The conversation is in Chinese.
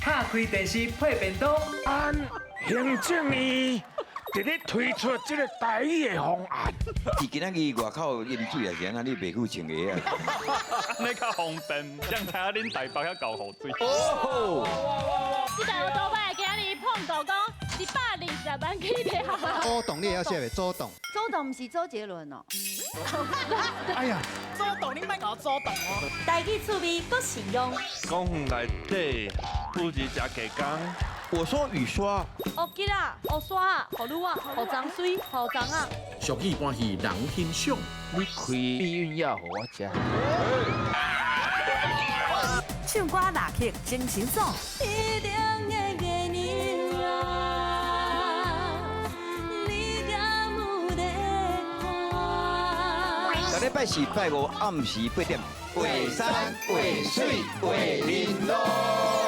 拍开电视配便当。按行政院直咧推出这个台语的方案。伊今仔日外口饮水啊，是安那你袂去穿鞋啊？你较方便，这样睇下恁台北遐搞雨水。这台多摆今日碰到讲120万起跳。周董你也要写袂？周董，周董不是周杰伦哦。哎呀，周董，你莫搞周董哦。台语趣味搁实用。讲内底不是食鸡公。我说雨刷，学吉啦，学刷啊，学撸啊，学脏水，学脏啊。俗语欢喜人欣赏。你开避孕药给我吃。唱歌拿曲精神爽。一定会给你啊，你敢有在看？下礼拜四、拜五暗时8点，画山、画水、画玲珑。